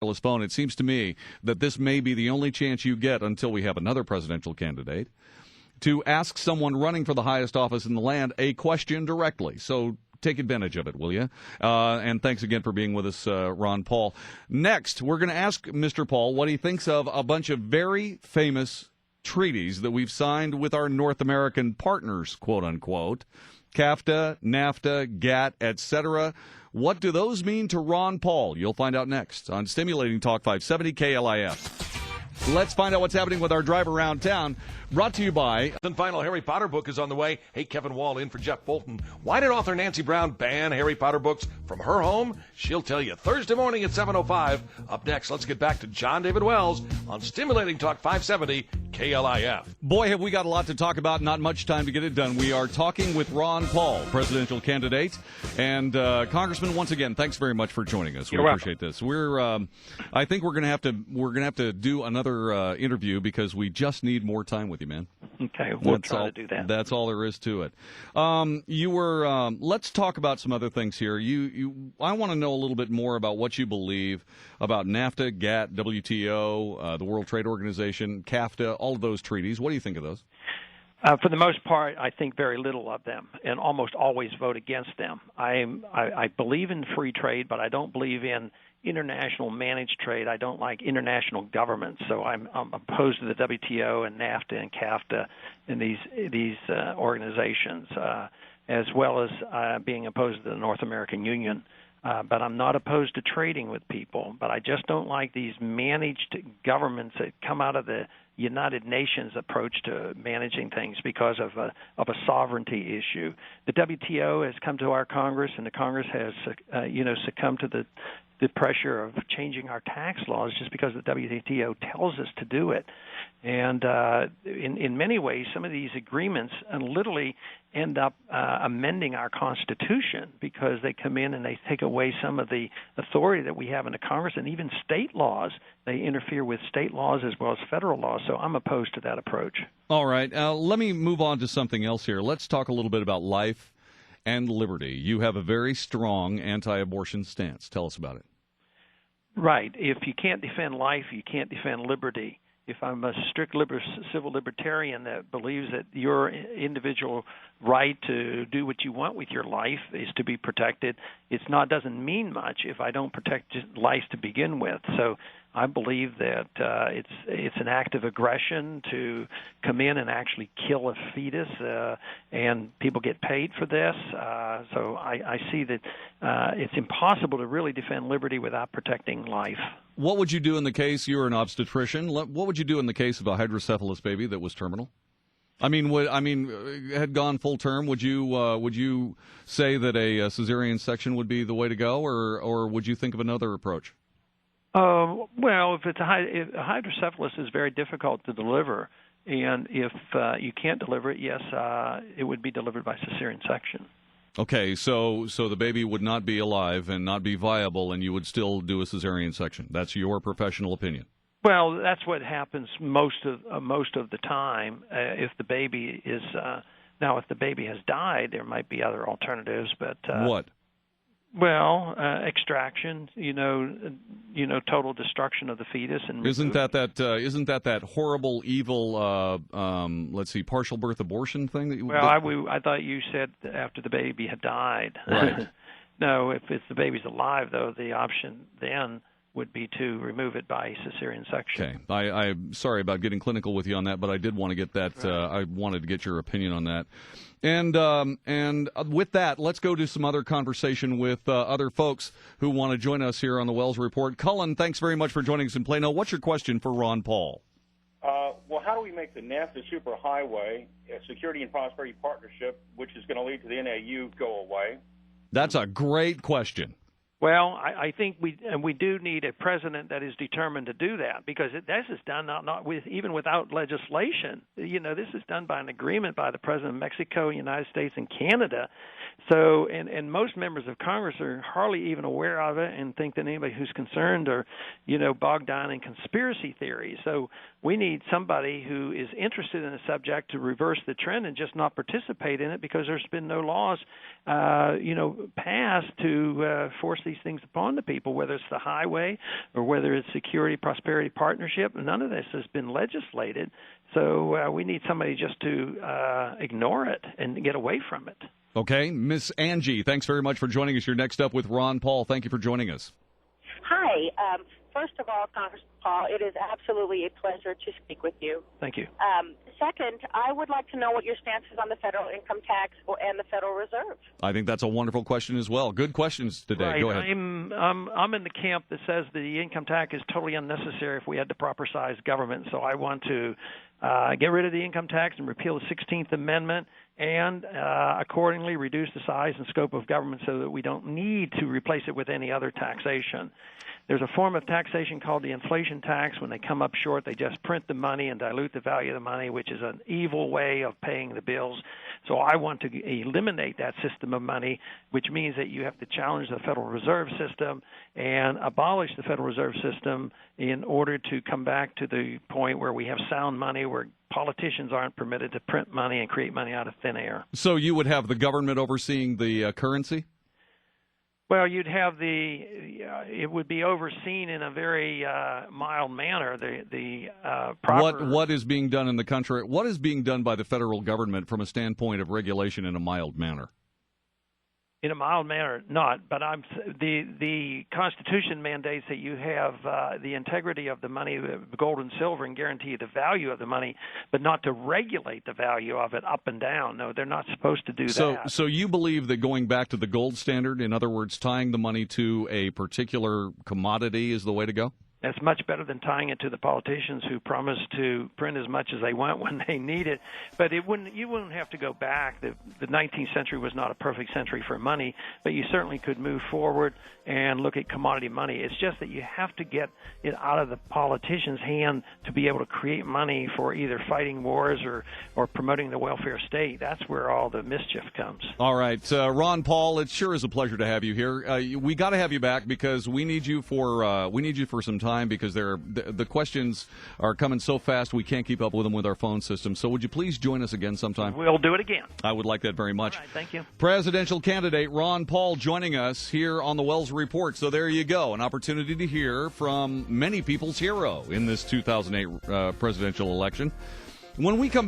wireless phone. It seems to me that this may be the only chance you get until we have another presidential candidate to ask someone running for the highest office in the land a question directly. So take advantage of it, will you? And thanks again for being with us, Ron Paul. Next, we're going to ask Mr. Paul what he thinks of a bunch of very famous treaties that we've signed with our North American partners, quote unquote. CAFTA, NAFTA, GATT, etc. What do those mean to Ron Paul? You'll find out next on Stimulating Talk 570 KLIF. Let's find out what's happening with our drive around town. Brought to you by... The final Harry Potter book is on the way. Hey, Kevin Wall in for Jeff Bolton. Why did author Nancy Brown ban Harry Potter books from her home? She'll tell you Thursday morning at 7:05. Up next, let's get back to John David Wells on Stimulating Talk 570 KLIF. Boy, have we got a lot to talk about. Not much time to get it done. We are talking with Ron Paul, presidential candidate. And Congressman, once again, thanks very much for joining us. We appreciate this. I think we're going to have to do another interview because we just need more time with you, man. Okay, we'll try to do that. That's all there is to it. Let's talk about some other things here. I want to know a little bit more about what you believe about NAFTA, GATT, WTO, the World Trade Organization, CAFTA, all of those treaties. What do you think of those? For the most part, I think very little of them, and almost always vote against them. I believe in free trade, but I don't believe in international managed trade. I don't like international governments, so I'm opposed to the WTO and NAFTA and CAFTA and these organizations, as well as being opposed to the North American Union. But I'm not opposed to trading with people. But I just don't like these managed governments that come out of the United Nations approach to managing things because of a sovereignty issue. The WTO has come to our Congress, and the Congress has succumbed to the pressure of changing our tax laws just because the WTO tells us to do it. And in many ways, some of these agreements literally end up amending our Constitution because they come in and they take away some of the authority that we have in the Congress, and even state laws. They interfere with state laws as well as federal laws, so I'm opposed to that approach. All right. Let me move on to something else here. Let's talk a little bit about life and liberty. You have a very strong anti-abortion stance. Tell us about it. Right. If you can't defend life, you can't defend liberty. If I'm a strict civil libertarian that believes that your individual right to do what you want with your life is to be protected, doesn't mean much if I don't protect life to begin with. So I believe that it's an act of aggression to come in and actually kill a fetus, and people get paid for this. So I see that it's impossible to really defend liberty without protecting life. What would you do in the case you're an obstetrician? What would you do in the case of a hydrocephalus baby that was terminal? Had gone full term. Would you say that a cesarean section would be the way to go, or would you think of another approach? Well, if hydrocephalus is very difficult to deliver, and if you can't deliver it, yes, it would be delivered by cesarean section. Okay, so the baby would not be alive and not be viable, and you would still do a cesarean section. That's your professional opinion. Well, that's what happens most of the time. If the baby is if the baby has died, there might be other alternatives. But what? Well, extraction, total destruction of the fetus, and isn't that horrible, evil, partial birth abortion thing that you? Well, I thought you said after the baby had died. Right. No, if the baby's alive, though, the option then would be to remove it by cesarean section. Okay, I'm sorry about getting clinical with you on that, but I did want to get that. I wanted to get your opinion on that. And with that, let's go to some other conversation with other folks who want to join us here on the Wells Report. Cullen, thanks very much for joining us in Plano. What's your question for Ron Paul? Well, how do we make the NAFTA superhighway a security and prosperity partnership, which is going to lead to the NAU, go away? That's a great question. Well, I think we do need a president that is determined to do that, because this is done not even without legislation. This is done by an agreement by the president of Mexico, United States, and Canada. So, and most members of Congress are hardly even aware of it and think that anybody who's concerned are, bogged down in conspiracy theories. So we need somebody who is interested in the subject to reverse the trend and just not participate in it, because there's been no laws, passed to force the these things upon the people, whether it's the highway or whether it's Security Prosperity Partnership. None of this has been legislated, so we need somebody just to ignore it and get away from it. Okay, Miss Angie, thanks very much for joining us. You're next up with Ron Paul. Thank you for joining us. Hi. First of all, Congressman Paul, it is absolutely a pleasure to speak with you. Thank you. Second, I would like to know what your stance is on the federal income tax and the Federal Reserve. I think that's a wonderful question as well. Good questions today. Right. Go ahead. I'm in the camp that says the income tax is totally unnecessary if we had the proper size government. So I want to get rid of the income tax and repeal the 16th Amendment and accordingly reduce the size and scope of government so that we don't need to replace it with any other taxation. There's a form of taxation called the inflation tax. When they come up short, they just print the money and dilute the value of the money, which is an evil way of paying the bills. So I want to eliminate that system of money, which means that you have to challenge the Federal Reserve System and abolish the Federal Reserve System in order to come back to the point where we have sound money, where politicians aren't permitted to print money and create money out of thin air. So you would have the government overseeing the currency? Well, you'd have it would be overseen in a very mild manner. The proper. What is being done in the country? What is being done by the federal government from a standpoint of regulation in a mild manner? In a mild manner, not. But the Constitution mandates that you have the integrity of the money, the gold and silver, and guarantee the value of the money, but not to regulate the value of it up and down. No, they're not supposed to do that. So you believe that going back to the gold standard, in other words, tying the money to a particular commodity, is the way to go? That's much better than tying it to the politicians who promise to print as much as they want when they need it. But you wouldn't have to go back. The 19th century was not a perfect century for money, but you certainly could move forward and look at commodity money. It's just that you have to get it out of the politicians' hand to be able to create money for either fighting wars or promoting the welfare state. That's where all the mischief comes. All right, Ron Paul, it sure is a pleasure to have you here. We got to have you back because we need you for some time, because the questions are coming so fast we can't keep up with them with our phone system. So would you please join us again sometime? We'll do it again. I would like that very much. All right, thank you. Presidential candidate Ron Paul joining us here on the Wells Report. So there you go, an opportunity to hear from many people's hero in this 2008 presidential election. When we come back,